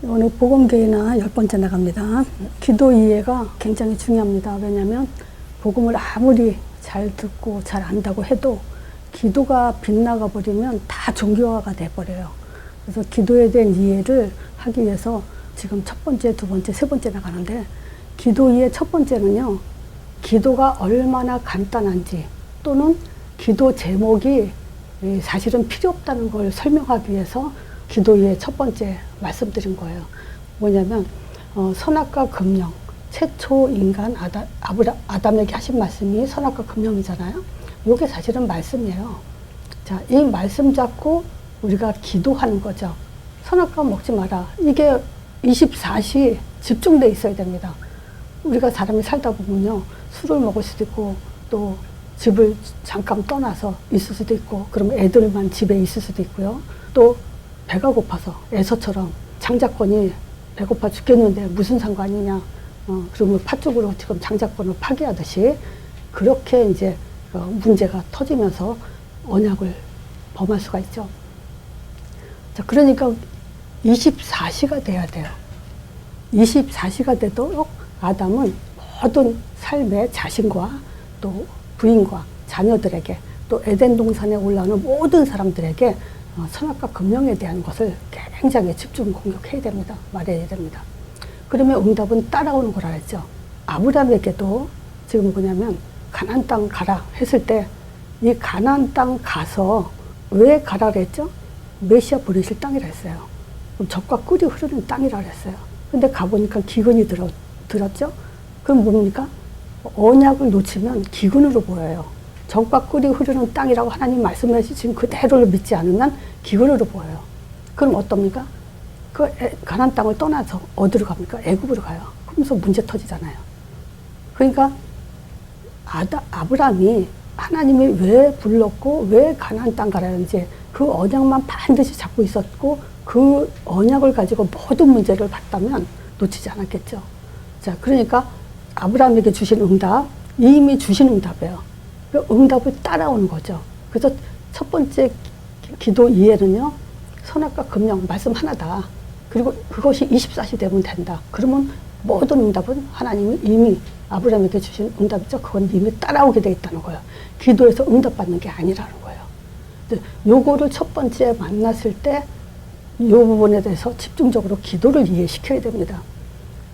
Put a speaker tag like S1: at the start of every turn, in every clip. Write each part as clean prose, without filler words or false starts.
S1: 오늘 복음교회나 10번째 나갑니다. 기도 이해가 굉장히 중요합니다. 왜냐하면 복음을 아무리 잘 듣고 잘 안다고 해도 기도가 빗나가 버리면 다 종교화가 돼버려요. 그래서 기도에 대한 이해를 하기 위해서 지금 첫 번째, 두 번째, 세 번째 나가는데, 기도 이해 첫 번째는요, 기도가 얼마나 간단한지 또는 기도 제목이 사실은 필요 없다는 걸 설명하기 위해서 기도 이해 첫 번째 말씀드린 거예요. 뭐냐면 선악과 금령, 최초 인간 아담에게 하신 말씀이 선악과 금령이잖아요. 이게 사실은 말씀이에요. 자, 이 말씀 잡고 우리가 기도하는 거죠. 선악과 먹지 마라. 이게 24시 집중돼 있어야 됩니다. 우리가 사람이 살다 보면요, 술을 먹을 수도 있고 또 집을 잠깐 떠나서 있을 수도 있고, 그러면 애들만 집에 있을 수도 있고요. 또 배가 고파서 에서처럼 장자권이 배고파 죽겠는데 무슨 상관이냐, 그러면 팥죽으로 지금 장자권을 파괴하듯이 그렇게 이제 문제가 터지면서 언약을 범할 수가 있죠. 자, 그러니까 24시가 돼야 돼요. 24시가 되도록 아담은 모든 삶의 자신과 또 부인과 자녀들에게 또 에덴 동산에 올라오는 모든 사람들에게 선악과 금령에 대한 것을 굉장히 집중 공격해야 됩니다. 말해야 됩니다. 그러면 응답은 따라오는 거라 했죠. 아브라함에게도 지금 뭐냐면 가나안 땅 가라 했을 때 이 가나안 땅 가서 왜 가라 그랬죠? 메시아 보내실 땅이라 했어요. 그럼 젖과 꿀이 흐르는 땅이라 했어요. 근데 가보니까 기근이 들었죠? 그럼 뭡니까? 언약을 놓치면 기근으로 보여요. 젖과 꿀이 흐르는 땅이라고 하나님 말씀해 주신 그대로를 믿지 않으면 기근으로 보여요. 그럼 어떻습니까? 그 가나안 땅을 떠나서 어디로 갑니까? 애굽으로 가요. 그러면서 문제 터지잖아요. 그러니까 아브라함이 하나님이 왜 불렀고 왜 가나안 땅 가라는지 그 언약만 반드시 잡고 있었고 그 언약을 가지고 모든 문제를 봤다면 놓치지 않았겠죠. 자, 그러니까 아브라함에게 주신 응답, 이미 주신 응답이에요. 그 응답을 따라오는 거죠. 그래서 첫 번째 기도 이해는요, 선악과 금령 말씀 하나다. 그리고 그것이 24시 되면 된다. 그러면 모든 응답은 하나님이 이미 아브라함에게 주신 응답이죠. 그건 이미 따라오게 돼 있다는 거예요. 기도에서 응답받는 게 아니라는 거예요. 요거를 첫 번째 만났을 때 이 부분에 대해서 집중적으로 기도를 이해시켜야 됩니다.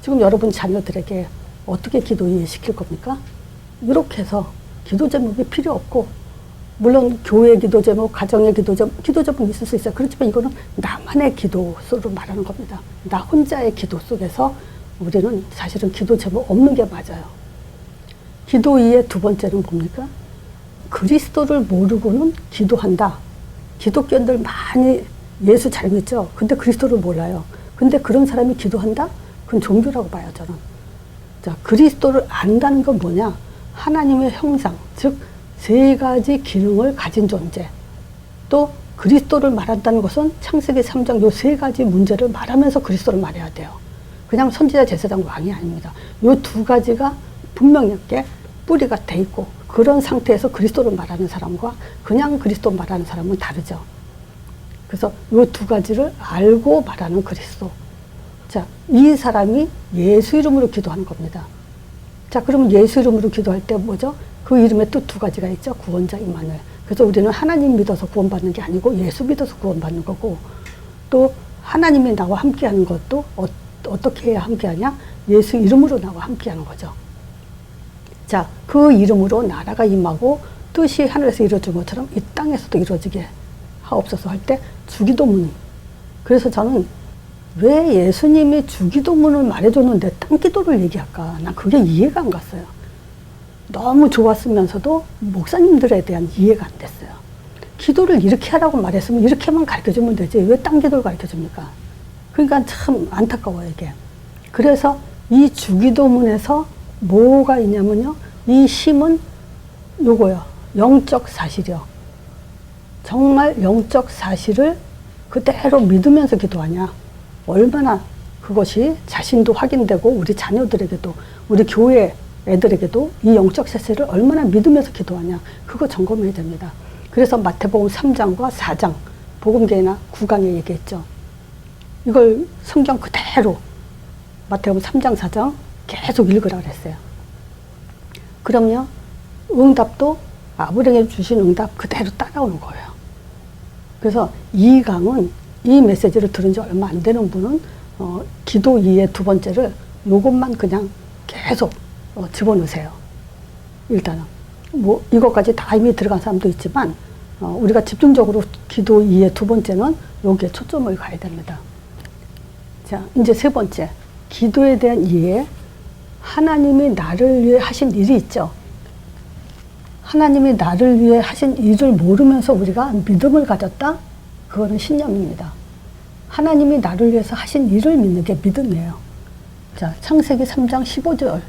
S1: 지금 여러분 자녀들에게 어떻게 기도 이해시킬 겁니까? 이렇게 해서 기도 제목이 필요 없고, 물론 교회 기도 제목, 가정의 기도 제목이 있을 수 있어요. 그렇지만 이거는 나만의 기도 속으로 말하는 겁니다. 나 혼자의 기도 속에서 우리는 사실은 기도 제목 없는 게 맞아요. 기도 이해 두 번째는 뭡니까? 그리스도를 모르고는 기도한다. 기독교인들 많이 예수 잘 믿죠? 근데 그리스도를 몰라요. 근데 그런 사람이 기도한다? 그건 종교라고 봐요, 저는. 자, 그리스도를 안다는 건 뭐냐? 하나님의 형상, 즉 세 가지 기능을 가진 존재. 또 그리스도를 말한다는 것은 창세기 3장 요 세 가지 문제를 말하면서 그리스도를 말해야 돼요. 그냥 선지자, 제사장, 왕이 아닙니다. 요 두 가지가 분명하게 뿌리가 돼 있고, 그런 상태에서 그리스도를 말하는 사람과 그냥 그리스도 말하는 사람은 다르죠. 그래서 요 두 가지를 알고 말하는 그리스도. 자, 이 사람이 예수 이름으로 기도하는 겁니다. 자, 그러면 예수 이름으로 기도할 때 뭐죠? 그 이름에 또 두 가지가 있죠. 구원자 임마누엘. 그래서 우리는 하나님 믿어서 구원받는 게 아니고 예수 믿어서 구원받는 거고, 또 하나님이 나와 함께하는 것도 어떻게 해야 함께하냐? 예수 이름으로 나와 함께하는 거죠. 자, 그 이름으로 나라가 임하고 뜻이 하늘에서 이루어진 것처럼 이 땅에서도 이루어지게 하옵소서 할 때 주기도문. 그래서 저는 왜 예수님이 주기도문을 말해줬는데 땅기도를 얘기할까? 난 그게 이해가 안 갔어요. 너무 좋았으면서도 목사님들에 대한 이해가 안 됐어요. 기도를 이렇게 하라고 말했으면 이렇게만 가르쳐주면 되지 왜 땅기도를 가르쳐줍니까? 그러니까 참 안타까워요, 이게. 그래서 이 주기도문에서 뭐가 있냐면요, 이 힘은 요거요, 영적 사실이요. 정말 영적 사실을 그대로 믿으면서 기도하냐, 얼마나 그것이 자신도 확인되고 우리 자녀들에게도 우리 교회 애들에게도 이 영적 사실을 얼마나 믿으면서 기도하냐, 그거 점검해야 됩니다. 그래서 마태복음 3장과 4장 복음계나 9강에 얘기했죠. 이걸 성경 그대로 마태복음 3장 4장 계속 읽으라 그랬어요. 그럼요, 응답도 아브라함이 주신 응답 그대로 따라오는 거예요. 그래서 이 강은 이 메시지를 들은 지 얼마 안 되는 분은 기도 이의 두 번째를 요것만 그냥 계속 집어넣으세요. 일단은 뭐 이것까지 다 이미 들어간 사람도 있지만 우리가 집중적으로 기도 이의 두 번째는 여기에 초점을 가야 됩니다. 자, 이제 세 번째, 기도에 대한 이해. 하나님이 나를 위해 하신 일이 있죠. 하나님이 나를 위해 하신 일을 모르면서 우리가 믿음을 가졌다? 그거는 신념입니다. 하나님이 나를 위해서 하신 일을 믿는 게 믿음이에요. 자, 창세기 3장 15절.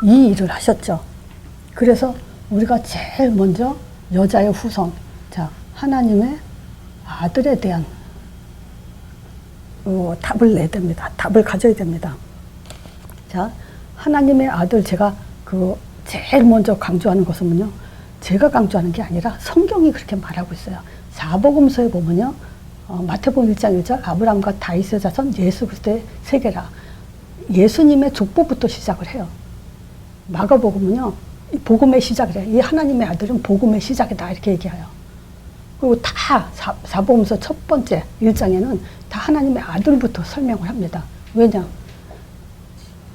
S1: 이 일을 하셨죠. 그래서 우리가 제일 먼저 여자의 후손, 자, 하나님의 아들에 대한 답을 내야 됩니다. 답을 가져야 됩니다. 자, 하나님의 아들, 제가 제일 먼저 강조하는 것은요, 제가 강조하는 게 아니라 성경이 그렇게 말하고 있어요. 사복음서에 보면요, 마태복음 1장 1절, 아브라함과 다윗의 자손 예수 그리스도의 세계라. 예수님의 족보부터 시작을 해요. 마가복음은요, 복음의 시작이래요. 이 하나님의 아들은 복음의 시작이다, 이렇게 얘기해요. 그리고 다 사복음서 첫 번째 1장에는 다 하나님의 아들부터 설명을 합니다. 왜냐?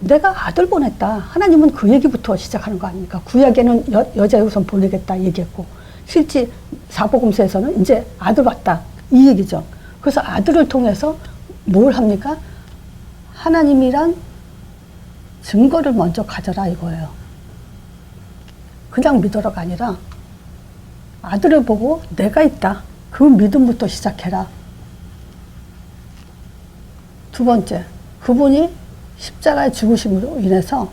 S1: 내가 아들 보냈다. 하나님은 그 얘기부터 시작하는 거 아닙니까? 구약에는 여자의 후손 보내겠다 얘기했고, 실제 사복음서에서는 이제 아들 왔다, 이 얘기죠. 그래서 아들을 통해서 뭘 합니까? 하나님이란 증거를 먼저 가져라, 이거예요. 그냥 믿어라가 아니라 아들을 보고 내가 있다, 그 믿음부터 시작해라. 두 번째, 그분이 십자가의 죽으심으로 인해서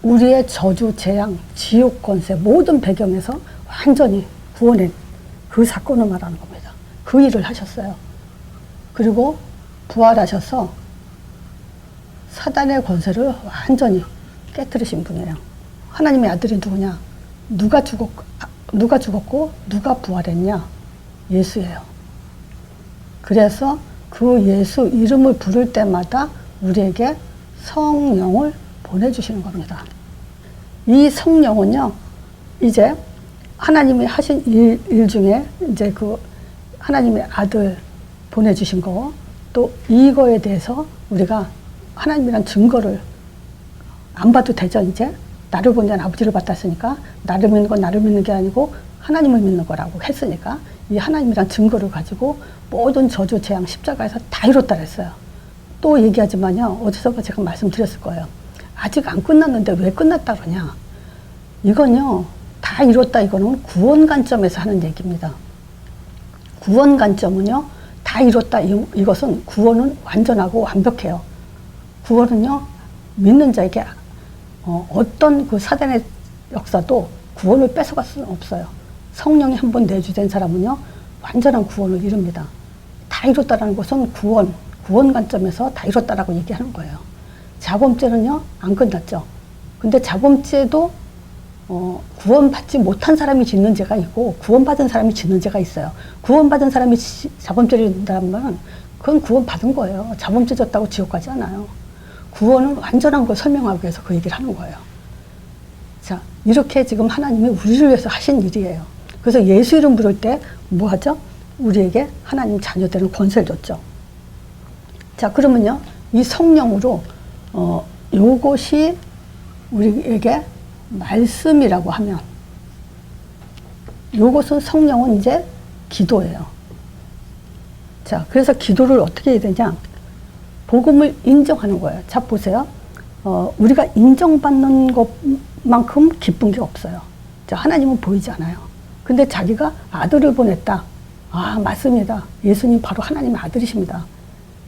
S1: 우리의 저주, 재앙, 지옥 권세 모든 배경에서 완전히 구원한 그 사건을 말하는 겁니다. 그 일을 하셨어요. 그리고 부활하셔서 사단의 권세를 완전히 깨뜨리신 분이에요. 하나님의 아들이 누구냐? 누가 죽었고 누가 부활했냐? 예수예요. 그래서 그 예수 이름을 부를 때마다 우리에게 성령을 보내주시는 겁니다. 이 성령은요, 이제 하나님이 하신 일 중에 이제 그 하나님의 아들 보내주신 거, 또 이거에 대해서 우리가 하나님이란 증거를 안 봐도 되죠, 이제. 나를 본 자는 아버지를 봤다으니까 나를 믿는 건 나를 믿는 게 아니고 하나님을 믿는 거라고 했으니까 이 하나님이란 증거를 가지고 모든 저주, 재앙, 십자가에서 다 이뤘다 그랬어요. 또 얘기하지만요, 어디서 제가 말씀드렸을 거예요. 아직 안 끝났는데 왜 끝났다 그러냐. 이건요, 다 이뤘다, 이거는 구원 관점에서 하는 얘기입니다. 구원 관점은요, 다 이뤘다, 이것은 구원은 완전하고 완벽해요. 구원은요, 믿는 자에게 어떤 그 사단의 역사도 구원을 뺏어갈 수는 없어요. 성령이 한번 내주된 사람은요, 완전한 구원을 이룹니다. 다 이뤘다라는 것은 구원 관점에서 다 이뤘다라고 얘기하는 거예요. 자범죄는요, 안 끝났죠. 근데 자범죄도 구원받지 못한 사람이 짓는 죄가 있고 구원받은 사람이 짓는 죄가 있어요. 구원받은 사람이 자범죄를 짓는다면 그건 구원받은 거예요. 자범죄 졌다고 지옥 가지 않아요. 구원은 완전한 걸 설명하기 위해서 그 얘기를 하는 거예요. 자, 이렇게 지금 하나님이 우리를 위해서 하신 일이에요. 그래서 예수 이름 부를 때 뭐 하죠? 우리에게 하나님 자녀되는 권세를 줬죠. 자, 그러면요, 이 성령으로 요것이 우리에게 말씀이라고 하면, 요것은 성령은 이제 기도예요. 자, 그래서 기도를 어떻게 해야 되냐? 복음을 인정하는 거예요. 자, 보세요. 우리가 인정받는 것만큼 기쁜 게 없어요. 자, 하나님은 보이지 않아요. 근데 자기가 아들을 보냈다. 아, 맞습니다. 예수님 바로 하나님의 아들이십니다.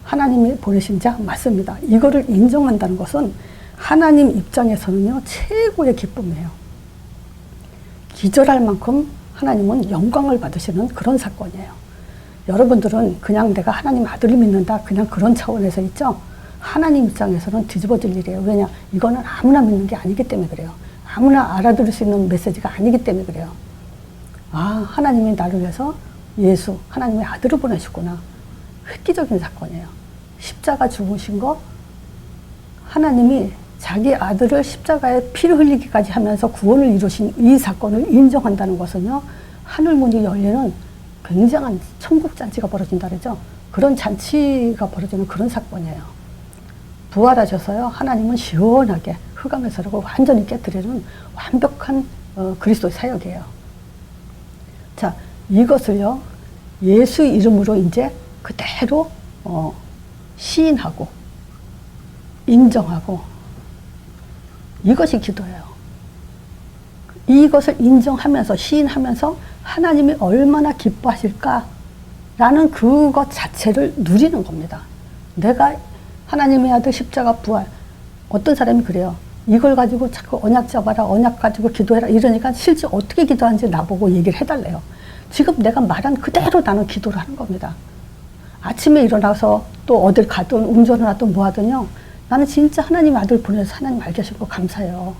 S1: 하나님이 보내신 자 맞습니다. 이거를 인정한다는 것은 하나님 입장에서는요, 최고의 기쁨이에요. 기절할 만큼 하나님은 영광을 받으시는 그런 사건이에요. 여러분들은 그냥 내가 하나님 아들을 믿는다, 그냥 그런 차원에서 있죠. 하나님 입장에서는 뒤집어질 일이에요. 왜냐? 이거는 아무나 믿는 게 아니기 때문에 그래요. 아무나 알아들을 수 있는 메시지가 아니기 때문에 그래요. 아, 하나님이 나를 위해서 예수, 하나님의 아들을 보내셨구나. 획기적인 사건이에요. 십자가 죽으신 거, 하나님이 자기 아들을 십자가에 피를 흘리기까지 하면서 구원을 이루신 이 사건을 인정한다는 것은요, 하늘문이 열리는 굉장한 천국 잔치가 벌어진다 그러죠. 그런 잔치가 벌어지는 그런 사건이에요. 부활하셔서요, 하나님은 시원하게 흑암의 세력을 완전히 깨뜨리는 완벽한 그리스도의 사역이에요. 자, 이것을요, 예수 이름으로 이제 그대로 시인하고 인정하고, 이것이 기도예요. 이것을 인정하면서 시인하면서 하나님이 얼마나 기뻐하실까라는 그것 자체를 누리는 겁니다. 내가 하나님의 아들 십자가 부활, 어떤 사람이 그래요. 이걸 가지고 자꾸 언약 잡아라, 언약 가지고 기도해라 이러니까 실제 어떻게 기도하는지 나보고 얘기를 해달래요. 지금 내가 말한 그대로 나는 기도를 하는 겁니다. 아침에 일어나서 또 어딜 가든 운전을 하든 뭐 하든요, 나는 진짜 하나님 아들 보내서 하나님 알게 하신 거 감사해요.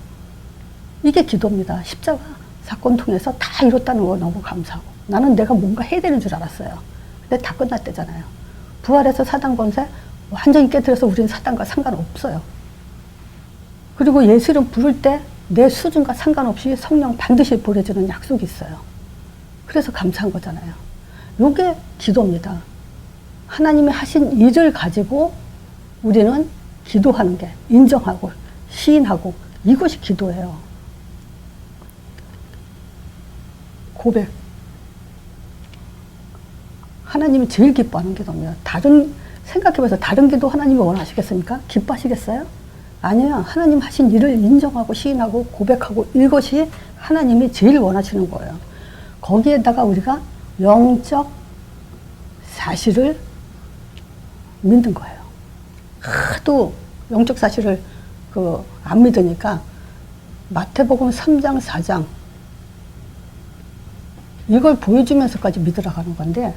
S1: 이게 기도입니다. 십자가 사건 통해서 다 이뤘다는 거 너무 감사하고, 나는 내가 뭔가 해야 되는 줄 알았어요. 근데 다 끝났대잖아요. 부활해서 사단 권세 완전히 깨뜨려서 우리는 사단과 상관없어요. 그리고 예수 이름 부를 때 내 수준과 상관없이 성령 반드시 보내주는 약속이 있어요. 그래서 감사한 거잖아요. 요게 기도입니다. 하나님이 하신 일을 가지고 우리는 기도하는 게, 인정하고 시인하고, 이것이 기도예요. 고백. 하나님이 제일 기뻐하는 기도입니다. 생각해봐서 다른 기도 하나님이 원하시겠습니까? 기뻐하시겠어요? 아니요. 하나님 하신 일을 인정하고 시인하고 고백하고, 이것이 하나님이 제일 원하시는 거예요. 거기에다가 우리가 영적 사실을 믿는 거예요. 하도 영적 사실을 안 믿으니까 마태복음 3장 4장 이걸 보여주면서까지 믿으라고 하는 건데,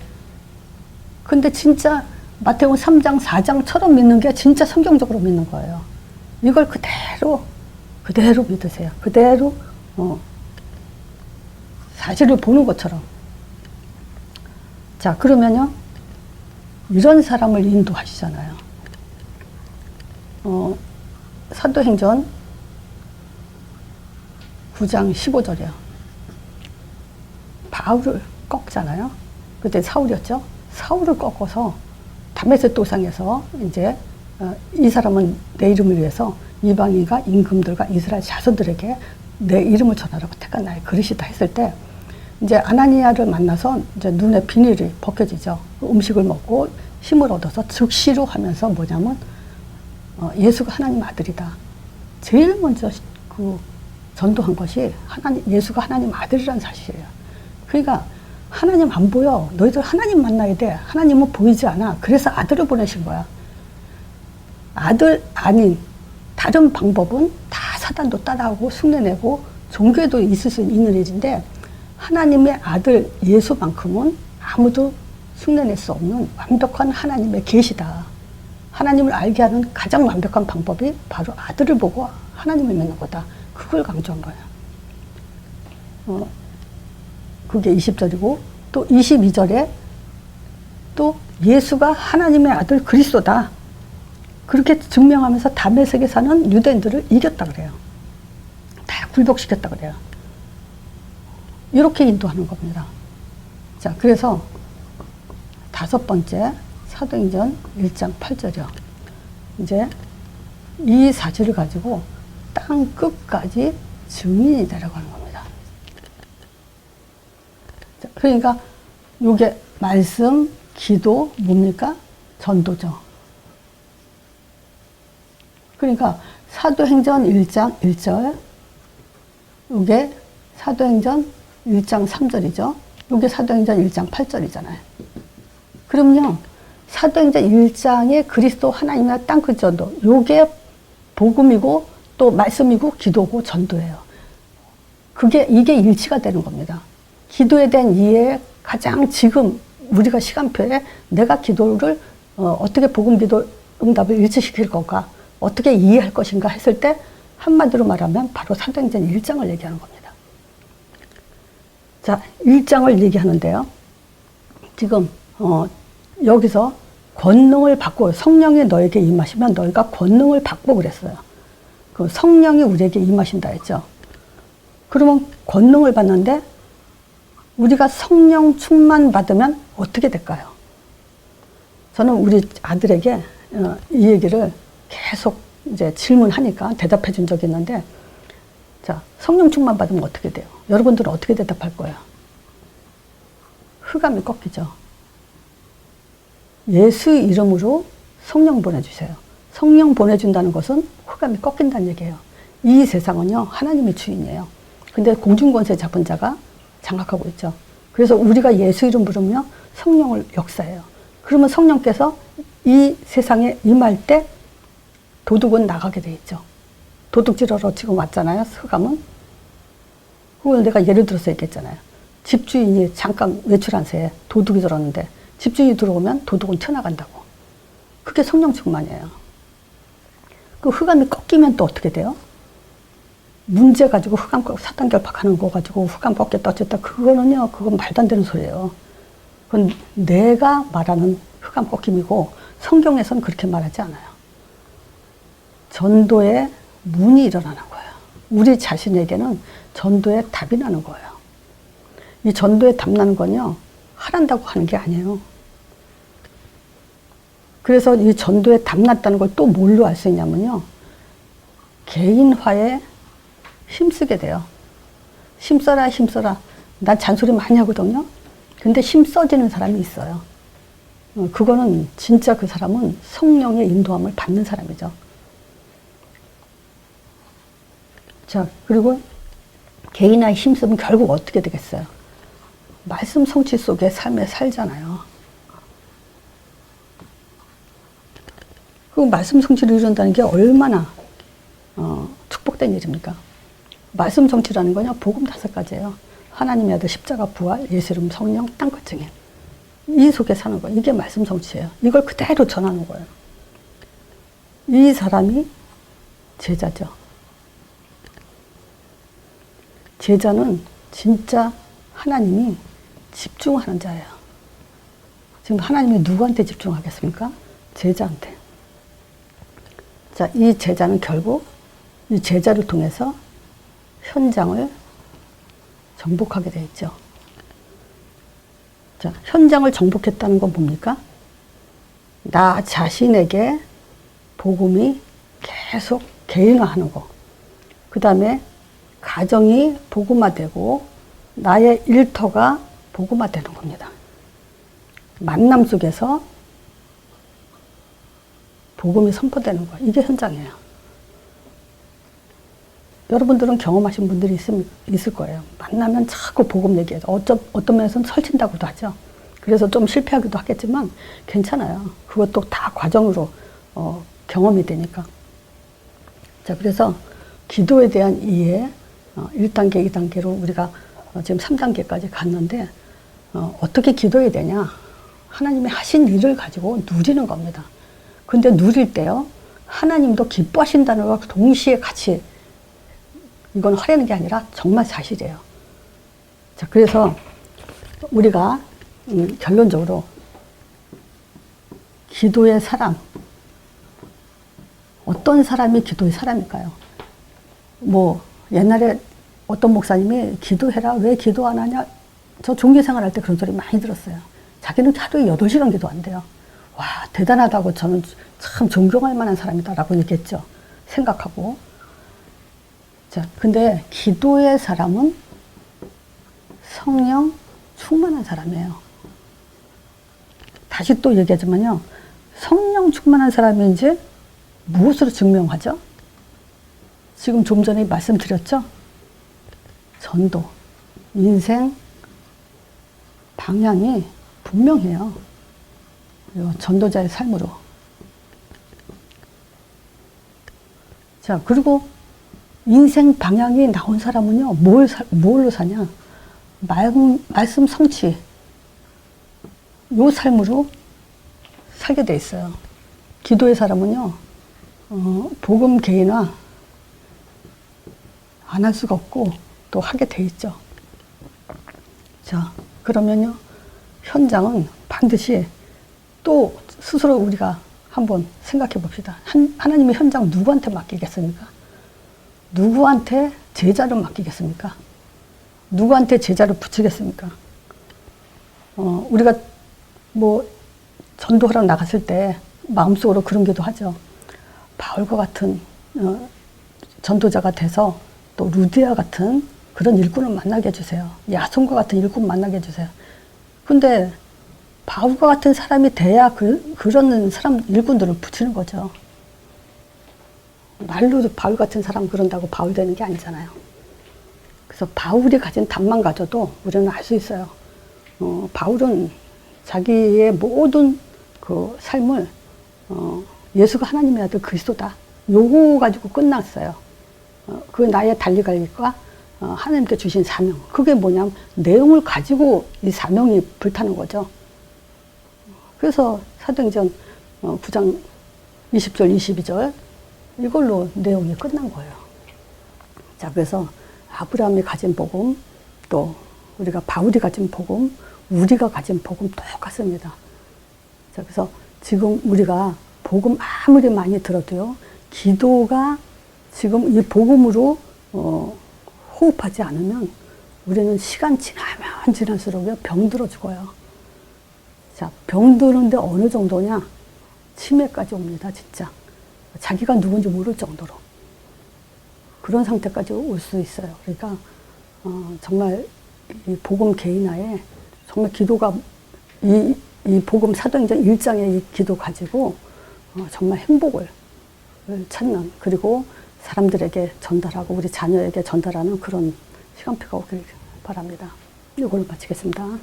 S1: 근데 진짜 마태복음 3장 4장처럼 믿는 게 진짜 성경적으로 믿는 거예요. 이걸 그대로 믿으세요. 그대로 사실을 보는 것처럼. 자, 그러면요, 이런 사람을 인도하시잖아요. 사도행전 9장 15절이요. 바울을 꺾잖아요. 그때 사울이었죠. 사울을 꺾어서 다메섹 도상에서 이제 이 사람은 내 이름을 위해서 이방인과 임금들과 이스라엘 자손들에게 내 이름을 전하라고 택한 나의 그릇이다 했을 때, 이제 아나니아를 만나서 이제 눈에 비닐이 벗겨지죠. 음식을 먹고 힘을 얻어서 즉시로 하면서 뭐냐면 예수가 하나님 아들이다. 제일 먼저 전도한 것이 예수가 하나님 아들이라는 사실이에요. 그러니까 하나님 안 보여. 너희들 하나님 만나야 돼. 하나님은 보이지 않아. 그래서 아들을 보내신 거야. 아들 아닌 다른 방법은 다 사단도 따라하고 흉내내고 종교에도 있을 수 있는 일인데, 하나님의 아들 예수만큼은 아무도 흉내낼 수 없는 완벽한 하나님의 계시다. 하나님을 알게 하는 가장 완벽한 방법이 바로 아들을 보고 하나님을 믿는 거다. 그걸 강조한 거예요. 그게 20절이고, 또 22절에 또 예수가 하나님의 아들 그리스도다. 그렇게 증명하면서 다메섹에 사는 유대인들을 이겼다 그래요. 다 굴복시켰다 그래요. 이렇게 인도하는 겁니다. 자, 그래서 다섯 번째, 사도행전 1장 8절이요. 이제 이 사실을 가지고 땅 끝까지 증인이 되라고 하는 겁니다. 자, 그러니까 요게 말씀, 기도, 뭡니까? 전도죠. 그러니까 사도행전 1장 1절, 요게 사도행전 1장 3절이죠. 요게 사도행전 1장 8절이잖아요. 그럼요, 사도행전 1장의 그리스도 하나님의 땅 끝 전도, 요게 복음이고 또 말씀이고 기도고 전도예요. 이게 일치가 되는 겁니다. 기도에 대한 이해에 가장 지금 우리가 시간표에 내가 기도를 어떻게 복음 기도 응답을 일치시킬 건가, 어떻게 이해할 것인가 했을 때 한마디로 말하면 바로 사도행전 1장을 얘기하는 겁니다. 자, 1장을 얘기하는데요. 지금 여기서 권능을 받고 성령이 너에게 임하시면 너희가 권능을 받고 그랬어요. 그 성령이 우리에게 임하신다 했죠. 그러면 권능을 받는데 우리가 성령 충만 받으면 어떻게 될까요? 저는 우리 아들에게 이 얘기를 계속 이제 질문하니까 대답해 준 적이 있는데, 자, 성령 충만 받으면 어떻게 돼요? 여러분들은 어떻게 대답할 거예요? 흑암이 꺾이죠. 예수 이름으로 성령 보내주세요. 성령 보내준다는 것은 흑암이 꺾인다는 얘기예요. 이 세상은요, 하나님의 주인이에요. 근데 공중권세 잡은 자가 장악하고 있죠. 그래서 우리가 예수 이름 부르며 성령을 역사해요. 그러면 성령께서 이 세상에 임할 때 도둑은 나가게 돼 있죠. 도둑질하러 지금 왔잖아요, 흑암은. 그걸 내가 예를 들어서 얘기했잖아요. 집주인이 잠깐 외출한 새에 도둑이 들었는데 집주인이 들어오면 도둑은 튀어나간다고. 그게 성령 충만이에요. 그 흑암이 꺾이면 또 어떻게 돼요? 문제 가지고 흑암, 사단 결박하는 거 가지고 흑암 꺾였다 어쨌다. 그거는요, 그건 말도 안 되는 소리예요. 그건 내가 말하는 흑암 꺾임이고 성경에서는 그렇게 말하지 않아요. 전도의 문이 일어나는 거예요. 우리 자신에게는 전도의 답이 나는 거예요. 이 전도의 답 나는 건요, 하란다고 하는 게 아니에요. 그래서 이 전도에 답 났다는 걸 또 뭘로 알 수 있냐면요, 개인화에 힘쓰게 돼요. 힘써라, 힘써라. 난 잔소리 많이 하거든요. 근데 힘써지는 사람이 있어요. 그거는 진짜 그 사람은 성령의 인도함을 받는 사람이죠. 자, 그리고 개인화에 힘쓰면 결국 어떻게 되겠어요? 말씀 성취 속의 삶에 살잖아요. 그 말씀 성취를 이룬다는 게 얼마나 축복된 일입니까? 말씀 성취라는 거냐, 복음 5가지예요. 하나님의 아들 십자가 부활, 예수 이름 성령, 땅끝 증인. 이 속에 사는 거예요. 이게 말씀 성취예요. 이걸 그대로 전하는 거예요. 이 사람이 제자죠. 제자는 진짜 하나님이 집중하는 자예요. 지금 하나님이 누구한테 집중하겠습니까? 제자한테. 자, 이 제자는 결국 이 제자를 통해서 현장을 정복하게 돼 있죠. 자, 현장을 정복했다는 건 뭡니까? 나 자신에게 복음이 계속 개인화하는 거. 그 다음에 가정이 복음화되고 나의 일터가 복음화되는 겁니다. 만남 속에서 복음이 선포되는 거. 이게 현장이에요. 여러분들은 경험하신 분들이 있을 거예요. 만나면 자꾸 복음 얘기해요. 어떤 면에서는 설친다고도 하죠. 그래서 좀 실패하기도 하겠지만 괜찮아요. 그것도 다 과정으로 경험이 되니까. 자, 그래서 기도에 대한 이해, 1단계, 2단계로 우리가 지금 3단계까지 갔는데, 어떻게 기도해야 되냐? 하나님이 하신 일을 가지고 누리는 겁니다. 근데 누릴 때요, 하나님도 기뻐하신다는 걸 동시에 같이, 이건 하려는 게 아니라 정말 사실이에요. 자, 그래서 우리가 결론적으로 기도의 사람, 어떤 사람이 기도의 사람일까요? 뭐 옛날에 어떤 목사님이 기도해라, 왜 기도 안 하냐? 저 종교생활 할 때 그런 소리 많이 들었어요. 자기는 하루에 8시간 기도 안 돼요. 와, 대단하다고, 저는 참 존경할 만한 사람이다라고 얘기했죠. 생각하고. 자, 근데 기도의 사람은 성령 충만한 사람이에요. 다시 또 얘기하지만요, 성령 충만한 사람인지 무엇으로 증명하죠? 지금 좀 전에 말씀드렸죠? 전도, 인생 방향이 분명해요. 전도자의 삶으로. 자, 그리고 인생 방향이 나온 사람은요, 뭘로 사냐? 말씀 성취, 요 삶으로 살게 돼 있어요. 기도의 사람은요, 복음 개인화 안 할 수가 없고, 또 하게 돼 있죠. 자, 그러면요, 현장은 반드시 또 스스로 우리가 한번 생각해 봅시다. 하나님의 현장 누구한테 맡기겠습니까? 누구한테 제자를 맡기겠습니까? 누구한테 제자를 붙이겠습니까? 우리가 뭐 전도하러 나갔을 때 마음속으로 그런 기도 하죠. 바울과 같은 전도자가 돼서 또 루디아 같은 그런 일꾼을 만나게 해주세요. 야손과 같은 일꾼 만나게 해주세요. 근데 바울과 같은 사람이 돼야 그런 사람 일꾼들을 붙이는 거죠. 말로 바울 같은 사람 그런다고 바울 되는 게 아니잖아요. 그래서 바울이 가진 답만 가져도 우리는 알 수 있어요. 바울은 자기의 모든 그 삶을 예수가 하나님의 아들 그리스도다. 요거 가지고 끝났어요. 그 나의 달려갈 일과 하나님께 주신 사명. 그게 뭐냐면 내용을 가지고 이 사명이 불타는 거죠. 그래서 사도행전 9장 20절 22절 이걸로 내용이 끝난 거예요. 자, 그래서 아브라함이 가진 복음, 또 우리가 바울이 가진 복음, 우리가 가진 복음 똑같습니다. 자, 그래서 지금 우리가 복음 아무리 많이 들어도요, 기도가 지금 이 복음으로 호흡하지 않으면 우리는 시간 지나면 지날수록 병들어 죽어요. 자, 병드는데 어느 정도냐? 치매까지 옵니다, 진짜. 자기가 누군지 모를 정도로. 그런 상태까지 올 수 있어요. 그러니까, 정말 이 복음 개인화에 정말 기도가 이 복음 사도행전 1장의 이 기도 가지고 정말 행복을 찾는, 그리고 사람들에게 전달하고 우리 자녀에게 전달하는 그런 시간표가 오길 바랍니다. 이걸로 마치겠습니다.